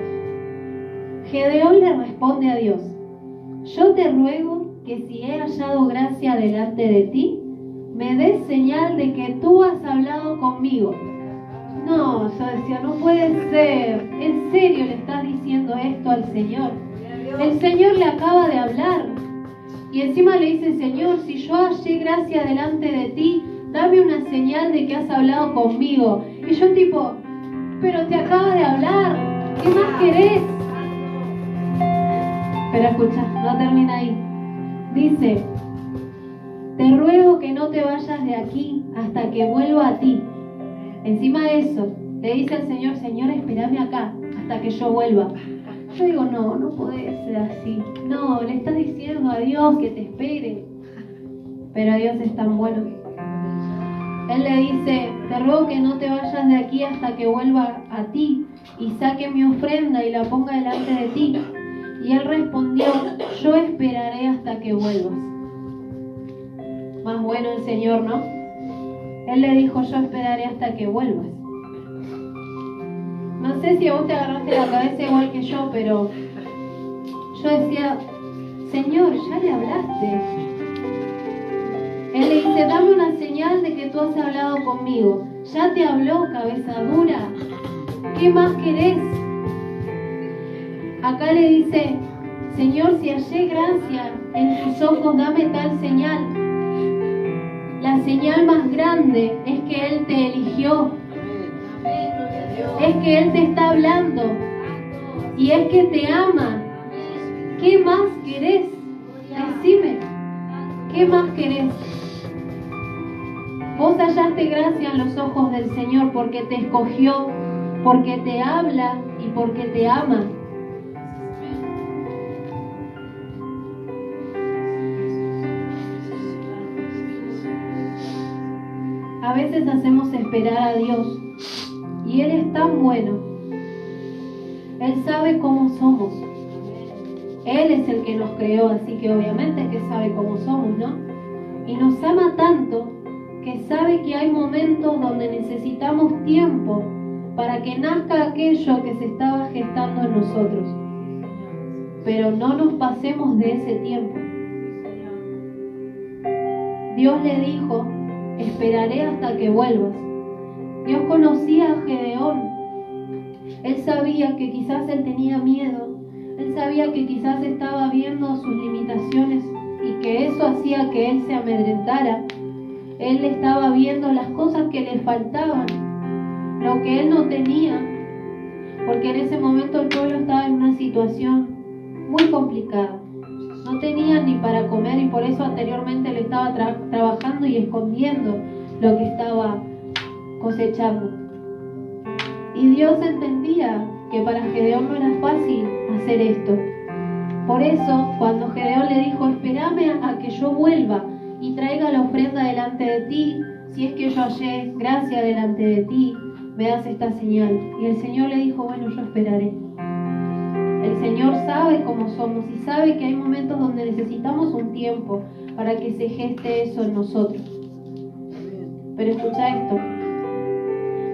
Gedeón le responde a Dios, yo te ruego que si he hallado gracia delante de ti, me des señal de que tú has hablado conmigo. No, yo decía, no puede ser. ¿En serio le estás diciendo esto al Señor? El Señor le acaba de hablar. Y encima le dice, Señor, si yo hallé gracia delante de ti, dame una señal de que has hablado conmigo. Y yo tipo, pero te acaba de hablar. ¿Qué más querés? Pero escucha, no termina ahí. Dice, te ruego que no te vayas de aquí hasta que vuelva a ti. Encima de eso, le dice al Señor, Señor, espérame acá hasta que yo vuelva. Yo digo, no puede ser así. No, le estás diciendo a Dios que te espere. Pero Dios es tan bueno. Él le dice, te ruego que no te vayas de aquí hasta que vuelva a ti y saque mi ofrenda y la ponga delante de ti. Y él respondió, yo esperaré hasta que vuelvas. Más bueno el Señor, ¿no? Él le dijo, yo esperaré hasta que vuelvas. No sé si a vos te agarraste la cabeza igual que yo, pero yo decía, Señor, ya le hablaste. Él le dice, dame una señal de que tú has hablado conmigo. Ya te habló, cabeza dura. ¿Qué más querés? Acá le dice, Señor, si hallé gracia en tus ojos, dame tal señal. La señal más grande es que Él te eligió. Es que Él te está hablando. Y es que te ama. ¿Qué más querés? Decime. ¿Qué más querés? Vos hallaste gracia en los ojos del Señor porque te escogió, porque te habla y porque te ama. A veces hacemos esperar a Dios Y Él es tan bueno. Él sabe cómo somos. Él es el que nos creó, así que obviamente que sabe cómo somos, ¿no? Y nos ama tanto que sabe que hay momentos donde necesitamos tiempo para que nazca aquello que se estaba gestando en nosotros. Pero no nos pasemos de ese tiempo. Dios le dijo, esperaré hasta que vuelvas. Dios conocía a Gedeón. Él sabía que quizás él tenía miedo. Él sabía que quizás estaba viendo sus limitaciones y que eso hacía que él se amedrentara. Él estaba viendo las cosas que le faltaban, lo que él no tenía, porque en ese momento el pueblo estaba en una situación muy complicada. No tenían ni para comer y por eso anteriormente él estaba trabajando y escondiendo lo que estaba cosechando. Y Dios entendía que para Gedeón no era fácil hacer esto. Por eso, cuando Gedeón le dijo, espérame a que yo vuelva y traiga la ofrenda delante de ti, si es que yo hallé gracia delante de ti, me das esta señal. Y el Señor le dijo, bueno, yo esperaré. El Señor sabe cómo somos y sabe que hay momentos donde necesitamos un tiempo para que se geste eso en nosotros. Pero escucha esto.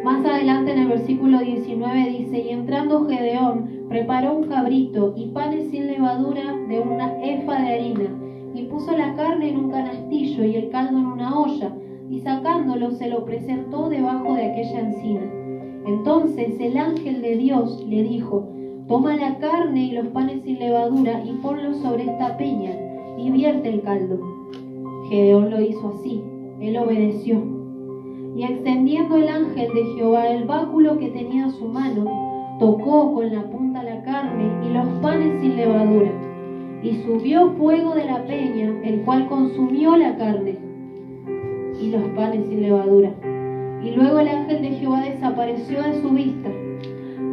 Más adelante en el versículo 19 dice, y entrando Gedeón preparó un cabrito y panes sin levadura de una efa de harina, y puso la carne en un canastillo y el caldo en una olla, y sacándolo se lo presentó debajo de aquella encina. Entonces el ángel de Dios le dijo, toma la carne y los panes sin levadura y ponlos sobre esta peña, y vierte el caldo. Gedeón lo hizo así, él obedeció. Y extendiendo el ángel de Jehová el báculo que tenía en su mano, tocó con la punta la carne y los panes sin levadura. Y subió fuego de la peña, el cual consumió la carne y los panes sin levadura. Y luego el ángel de Jehová desapareció de su vista.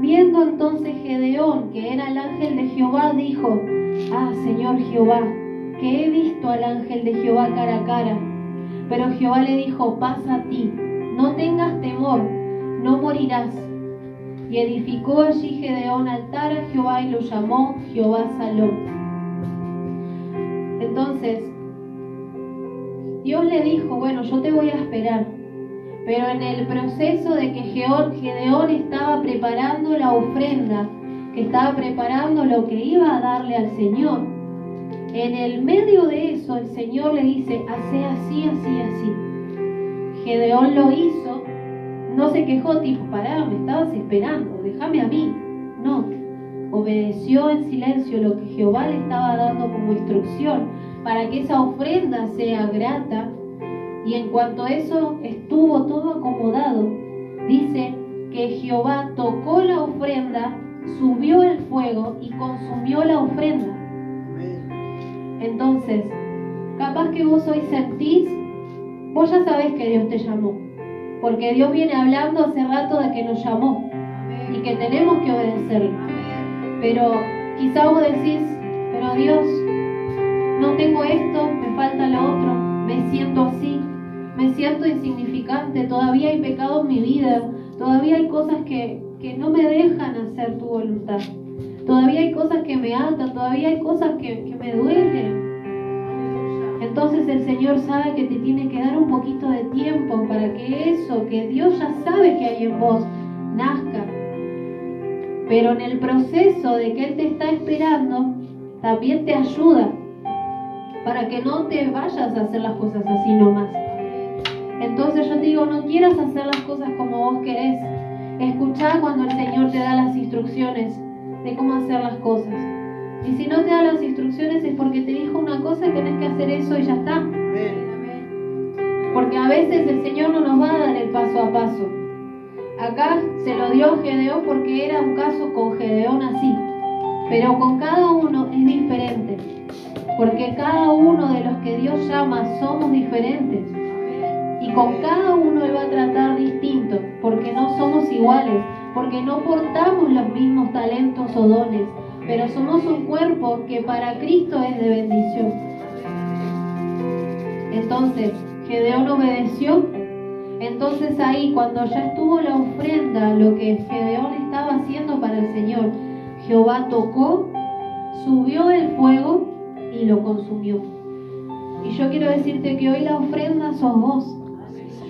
Viendo entonces Gedeón que era el ángel de Jehová, dijo, ah, Señor Jehová, que he visto al ángel de Jehová cara a cara. Pero Jehová le dijo, pasa a ti, no tengas temor, no morirás. Y edificó allí Gedeón altar a Jehová y lo llamó Jehová Salom. Entonces, Dios le dijo, bueno, yo te voy a esperar. Pero en el proceso de que Gedeón estaba preparando la ofrenda, que estaba preparando lo que iba a darle al Señor, en el medio de eso el Señor le dice, hace así, así, así. Gedeón lo hizo, no se quejó, tipo, pará, me estabas esperando, déjame a mí. No, obedeció en silencio lo que Jehová le estaba dando como instrucción para que esa ofrenda sea grata. Y en cuanto a eso estuvo todo acomodado, dice que Jehová tocó la ofrenda, subió el fuego y consumió la ofrenda. Entonces, capaz que vos hoy sentís, vos ya sabés que Dios te llamó, porque Dios viene hablando hace rato de que nos llamó y que tenemos que obedecerle. Pero quizá vos decís, pero Dios, no tengo esto, me falta lo otro, me siento así, me siento insignificante, todavía hay pecado en mi vida, todavía hay cosas que no me dejan hacer tu voluntad. Todavía hay cosas que me atan, todavía hay cosas que me duelen. Entonces el Señor sabe que te tiene que dar un poquito de tiempo para que eso que Dios ya sabe que hay en vos nazca. Pero en el proceso de que Él te está esperando, también te ayuda para que no te vayas a hacer las cosas así nomás. Entonces yo te digo, no quieras hacer las cosas como vos querés. Escuchá cuando el Señor te da las instrucciones de cómo hacer las cosas. Y si no te da las instrucciones es porque te dijo una cosa y tenés que hacer eso y ya está. Porque a veces el Señor no nos va a dar el paso a paso. Acá se lo dio a Gedeón porque era un caso con Gedeón así. Pero con cada uno es diferente. Porque cada uno de los que Dios llama somos diferentes. Y con cada uno Él va a tratar distinto. Porque no somos iguales. Porque no portamos los mismos talentos o dones, pero somos un cuerpo que para Cristo es de bendición. Entonces, Gedeón obedeció, Entonces ahí, cuando ya estuvo la ofrenda, lo que Gedeón estaba haciendo para el Señor, Jehová tocó, subió el fuego y lo consumió. Y yo quiero decirte que hoy la ofrenda sos vos.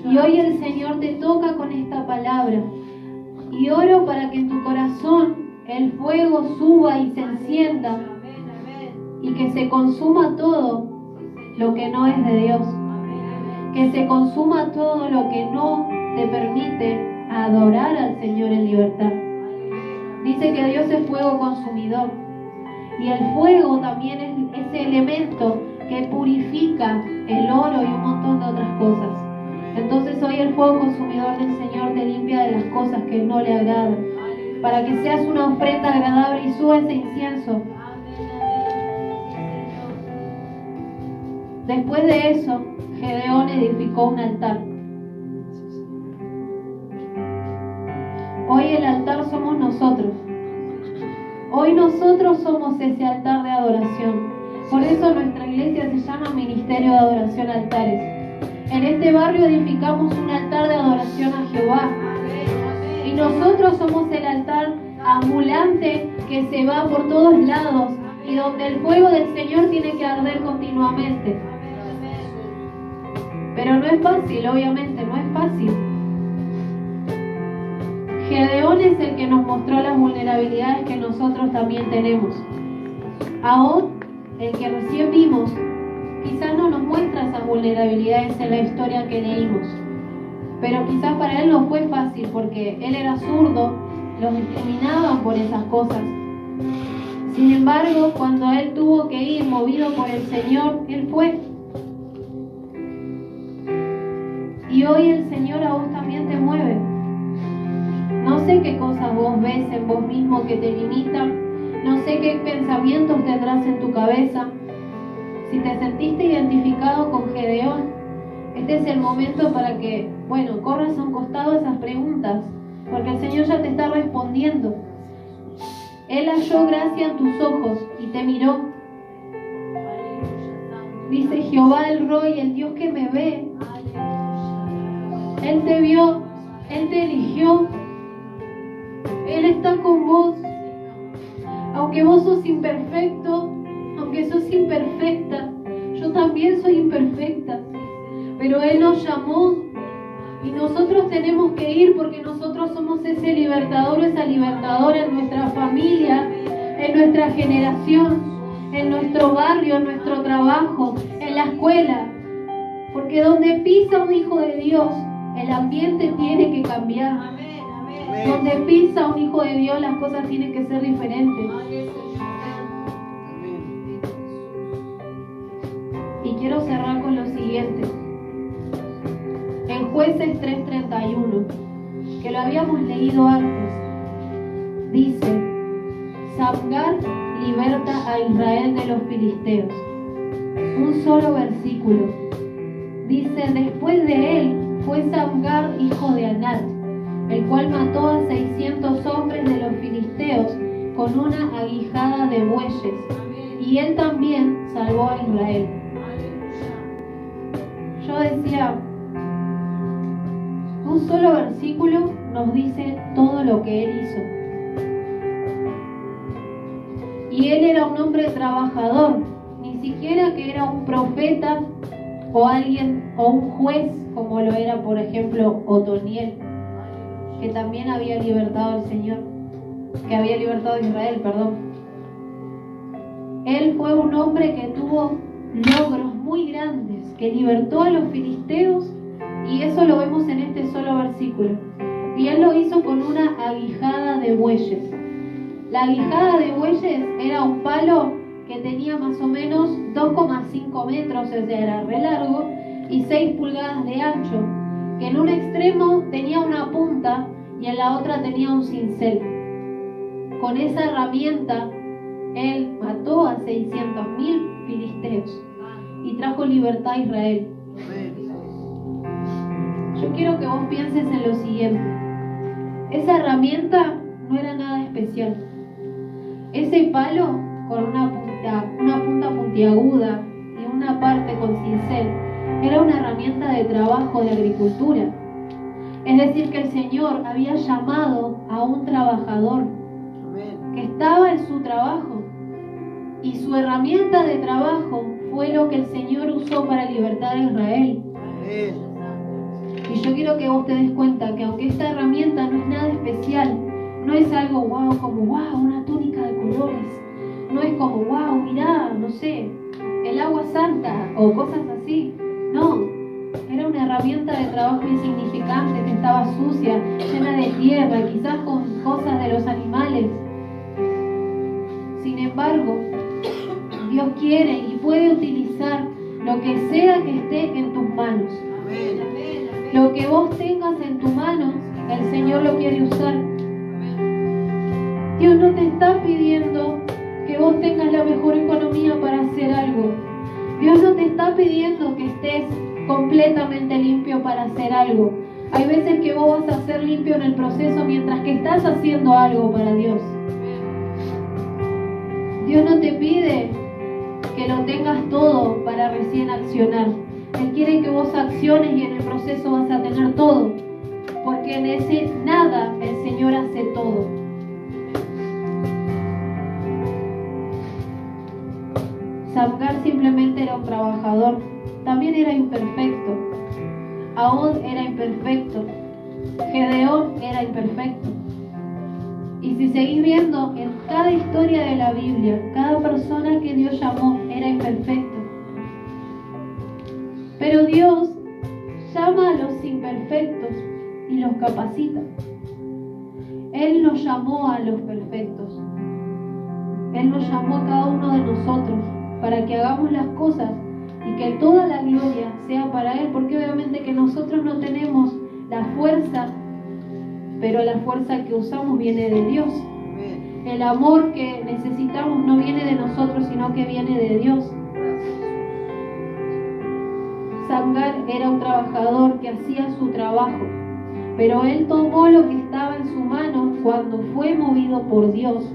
Y hoy el Señor te toca con esta palabra. Y oro para que en tu corazón el fuego suba y se encienda y que se consuma todo lo que no es de Dios. Que se consuma todo lo que no te permite adorar al Señor en libertad. Dice que Dios es fuego consumidor. Y el fuego también es ese elemento que purifica el oro y un montón de otras cosas. Entonces hoy el fuego consumidor del Señor te limpia de las cosas que no le agradan, para que seas una ofrenda agradable y suba ese incienso. Después de eso, Gedeón edificó un altar. Hoy el altar somos nosotros. Hoy nosotros somos ese altar de adoración. Por eso nuestra iglesia se llama Ministerio de Adoración Altares. En este barrio edificamos un altar de adoración a Jehová. Y nosotros somos el altar ambulante que se va por todos lados y donde el fuego del Señor tiene que arder continuamente. Pero no es fácil, obviamente, no es fácil. Gedeón es el que nos mostró las vulnerabilidades que nosotros también tenemos. Aún el que recién vimos, quizás no nos muestra esas vulnerabilidades en la historia que leímos. Pero quizás para él no fue fácil porque él era zurdo, los discriminaban por esas cosas. Sin embargo, cuando él tuvo que ir movido por el Señor, él fue. Y hoy el Señor a vos también te mueve. No sé qué cosas vos ves en vos mismo que te limitan. No sé qué pensamientos tendrás en tu cabeza. Si te sentiste identificado con Gedeón, este es el momento para que, corras a un costado esas preguntas, porque el Señor ya te está respondiendo. Él halló gracia en tus ojos y te miró. Dice Jehová el Roy, el Dios que me ve. Él te vio, Él te eligió, Él está con vos. Aunque vos sos imperfecto, aunque sos imperfecta, yo también soy imperfecta, pero Él nos llamó y nosotros tenemos que ir porque nosotros somos ese libertador, esa libertadora en nuestra familia, en nuestra generación, en nuestro barrio, en nuestro trabajo, en la escuela, porque donde pisa un hijo de Dios, el ambiente tiene que cambiar. Donde pisa un hijo de Dios, las cosas tienen que ser diferentes. Y quiero cerrar con lo siguiente. En Jueces 3:31, que lo habíamos leído antes, dice: Samgar liberta a Israel de los filisteos. Un solo versículo. Dice: después de él fue Samgar hijo de Anat, el cual mató a 600 hombres de los filisteos con una aguijada de bueyes, y él también salvó a Israel. Yo decía, un solo versículo nos dice todo lo que él hizo. Y él era un hombre trabajador, ni siquiera que era un profeta o alguien o un juez como lo era, por ejemplo, Otoniel, que también había libertado al Señor, que había libertado a Israel, perdón. Él fue un hombre que tuvo logros muy grandes, que libertó a los filisteos, y eso lo vemos en este solo versículo. Y él lo hizo con una aguijada de bueyes. La aguijada de bueyes era un palo que tenía más o menos 2,5 metros, o sea, era re largo, y 6 pulgadas de ancho, que en un extremo tenía una punta y en la otra tenía un cincel. Con esa herramienta él mató a 600.000 filisteos y trajo libertad a Israel. Yo quiero que vos pienses en lo siguiente. Esa herramienta no era nada especial. Ese palo con una punta puntiaguda y una parte con cincel era una herramienta de trabajo de agricultura. Es decir, que el Señor había llamado a un trabajador que estaba en su trabajo, y su herramienta de trabajo fue lo que el Señor usó para libertar a Israel. Y yo quiero que vos te des cuenta que aunque esta herramienta no es nada especial, no es algo wow, como wow, una túnica de colores, no es como wow, mirá, no sé, el agua santa o cosas así. No, era una herramienta de trabajo insignificante que estaba sucia, llena de tierra, quizás con cosas de los animales. Sin embargo, Dios quiere y puede utilizar lo que sea que esté en tus manos. Lo que vos tengas en tus manos, el Señor lo quiere usar. Dios no te está pidiendo que vos tengas la mejor economía para hacer algo. Dios no te está pidiendo que estés completamente limpio para hacer algo. Hay veces que vos vas a ser limpio en el proceso mientras que estás haciendo algo para Dios. Dios no te pide que lo tengas todo para recién accionar. Él quiere que vos acciones y en el proceso vas a tener todo. Porque en ese nada el Señor hace todo. Samgar simplemente era un trabajador. También era imperfecto. Ahod era imperfecto. Gedeón era imperfecto. Y si seguís viendo en cada historia de la Biblia, cada persona que Dios llamó era imperfecto. Pero Dios llama a los imperfectos y los capacita. Él nos llamó a los perfectos. Él nos llamó a cada uno de nosotros para que hagamos las cosas y que toda la gloria sea para Él, porque obviamente que nosotros no tenemos la fuerza, pero la fuerza que usamos viene de Dios. El amor que necesitamos no viene de nosotros, sino que viene de Dios. Samgar era un trabajador que hacía su trabajo, pero él tomó lo que estaba en su mano cuando fue movido por Dios,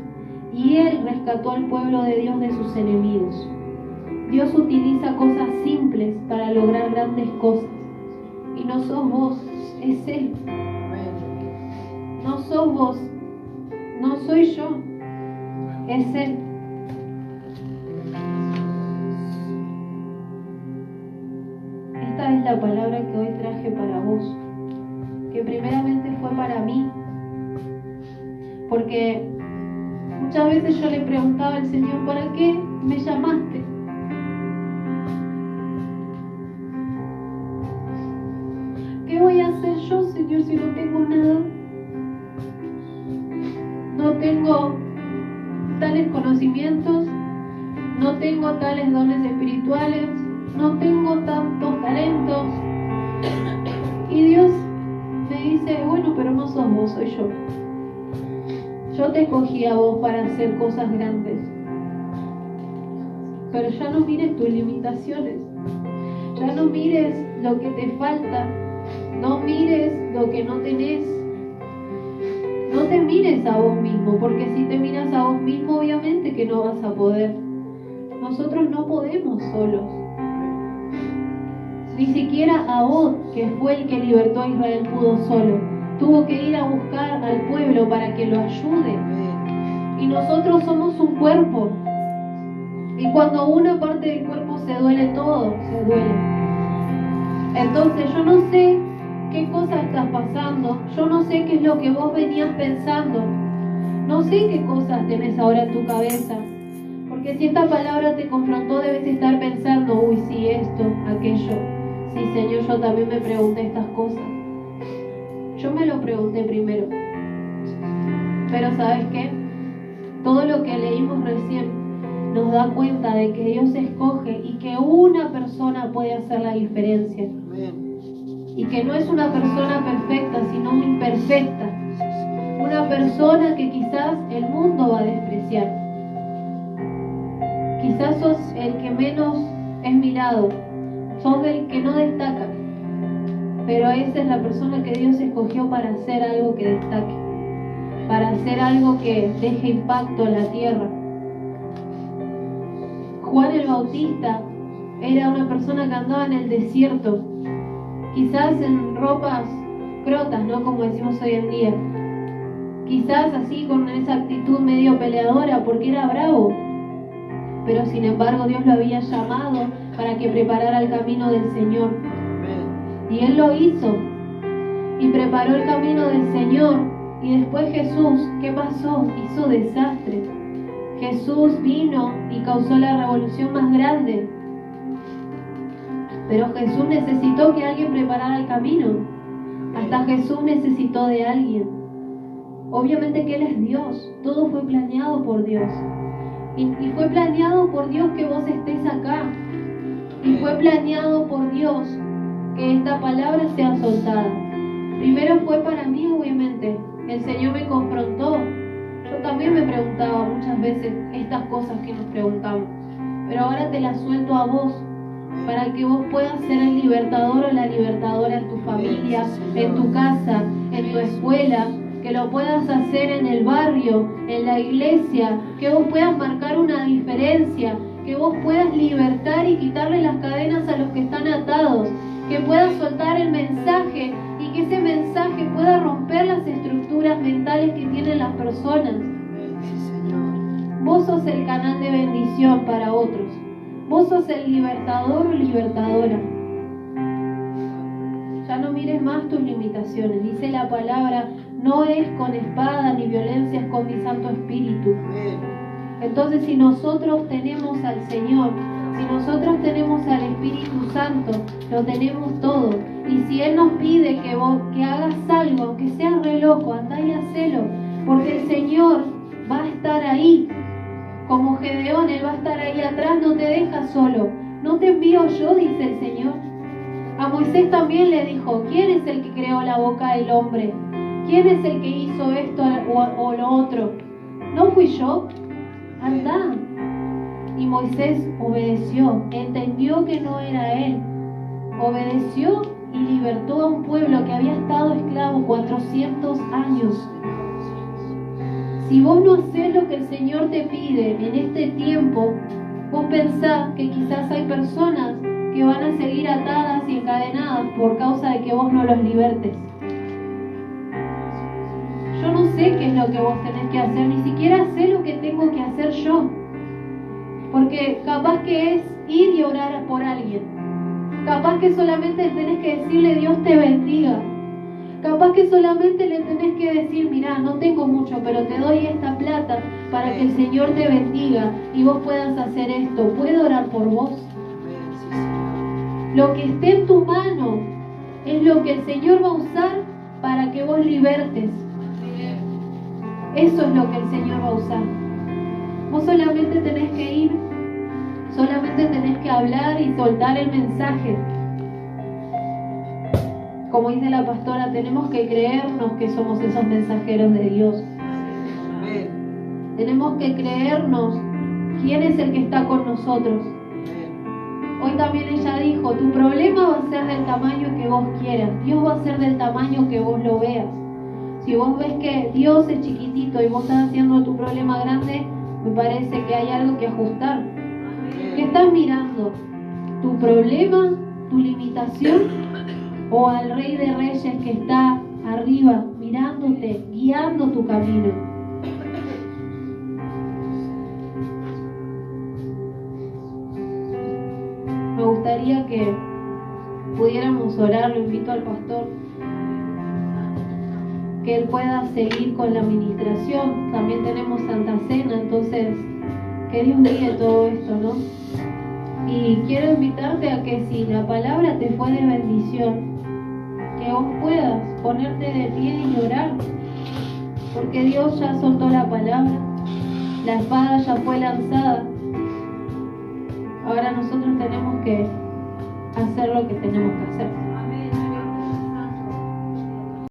y él rescató al pueblo de Dios de sus enemigos. Dios utiliza cosas simples para lograr grandes cosas, y no sos vos, es Él. No sos vos, no soy yo, es Él. Esta es la palabra que hoy traje para vos, que primeramente fue para mí, porque muchas veces yo le preguntaba al Señor, ¿para qué me llamaste? ¿Qué voy a hacer yo, Señor, si no tengo nada? No tengo tales conocimientos, no tengo tales dones espirituales, no tengo tantos talentos. Y Dios me dice, bueno, pero no sos vos, soy yo. Yo te escogí a vos para hacer cosas grandes. Pero ya no mires tus limitaciones, ya no mires lo que te falta, no mires lo que no tenés. No te mires a vos mismo, porque si te miras a vos mismo, obviamente que no vas a poder. Nosotros no podemos solos. Ni siquiera Ahod, que fue el que libertó a Israel, pudo solo. Tuvo que ir a buscar al pueblo para que lo ayude. Y nosotros somos un cuerpo. Y cuando una parte del cuerpo se duele, todo se duele. Entonces yo no sé qué cosa estás pasando, yo no sé qué es lo que vos venías pensando, no sé qué cosas tenés ahora en tu cabeza, porque si esta palabra te confrontó, debes estar pensando, uy, sí, esto, aquello. Sí, Señor, yo también me pregunté estas cosas. Yo me lo pregunté primero. Pero ¿sabes qué? Todo lo que leímos recién nos da cuenta de que Dios escoge y que una persona puede hacer la diferencia. Y que no es una persona perfecta, sino imperfecta. Una persona que quizás el mundo va a despreciar. Quizás sos el que menos es mirado, sos el que no destaca, pero esa es la persona que Dios escogió para hacer algo que destaque, para hacer algo que deje impacto en la tierra. Juan el Bautista era una persona que andaba en el desierto, quizás en ropas crotas, ¿no? Como decimos hoy en día. Quizás así con esa actitud medio peleadora porque era bravo. Pero sin embargo Dios lo había llamado para que preparara el camino del Señor. Y Él lo hizo. Y preparó el camino del Señor. Y después Jesús, ¿qué pasó? Hizo desastre. Jesús vino y causó la revolución más grande. Pero Jesús necesitó que alguien preparara el camino. Hasta Jesús necesitó de alguien. Obviamente que Él es Dios. Todo fue planeado por Dios. Y fue planeado por Dios que vos estés acá. Y fue planeado por Dios que esta palabra sea soltada. Primero fue para mí, obviamente. El Señor me confrontó. Yo también me preguntaba muchas veces estas cosas que nos preguntamos. Pero ahora te las suelto a vos, para que vos puedas ser el libertador o la libertadora en tu familia, en tu casa, en tu escuela, que lo puedas hacer en el barrio, en la iglesia, que vos puedas marcar una diferencia, que vos puedas libertar y quitarle las cadenas a los que están atados, que puedas soltar el mensaje y que ese mensaje pueda romper las estructuras mentales que tienen las personas. Vos sos el canal de bendición para otros. Vos sos el libertador o libertadora. Ya no mires más tus limitaciones. Dice la palabra, no es con espada ni violencia, es con mi Santo Espíritu. Entonces, si nosotros tenemos al Señor, si nosotros tenemos al Espíritu Santo, lo tenemos todo. Y si Él nos pide que hagas algo, aunque sea re loco, andá y hacelo, porque el Señor va a estar ahí. Como Gedeón, Él va a estar ahí atrás, no te deja solo. No te envío yo, dice el Señor. A Moisés también le dijo, ¿quién es el que creó la boca del hombre? ¿Quién es el que hizo esto o lo otro? ¿No fui yo? Andá. Y Moisés obedeció, entendió que no era él. Obedeció y libertó a un pueblo que había estado esclavo 400 años. Si vos no haces lo que el Señor te pide en este tiempo, vos pensás que quizás hay personas que van a seguir atadas y encadenadas por causa de que vos no los libertes. Yo no sé qué es lo que vos tenés que hacer, ni siquiera sé lo que tengo que hacer yo. Porque capaz que es ir y orar por alguien. Capaz que solamente tenés que decirle Dios te bendiga. Capaz que solamente le tenés que decir, mirá, no tengo mucho, pero te doy esta plata para que el Señor te bendiga y vos puedas hacer esto. ¿Puedo orar por vos? Lo que esté en tu mano es lo que el Señor va a usar para que vos libertes. Eso es lo que el Señor va a usar. Vos solamente tenés que ir, solamente tenés que hablar y soltar el mensaje. Como dice la pastora, tenemos que creernos que somos esos mensajeros de Dios. Tenemos que creernos quién es el que está con nosotros. Hoy también ella dijo, tu problema va a ser del tamaño que vos quieras. Dios va a ser del tamaño que vos lo veas. Si vos ves que Dios es chiquitito y vos estás haciendo tu problema grande, me parece que hay algo que ajustar. ¿Qué estás mirando? ¿Tu problema? ¿Tu limitación? ¿O al Rey de Reyes que está arriba, mirándote, guiando tu camino? Me gustaría que pudiéramos orar, lo invito al pastor, que él pueda seguir con la administración. También tenemos Santa Cena, entonces que Dios guíe todo esto, ¿no? Y quiero invitarte a que si la palabra te fue de bendición, que vos puedas ponerte de pie y orar, porque Dios ya soltó la palabra, la espada ya fue lanzada. Ahora nosotros tenemos que hacer lo que tenemos que hacer.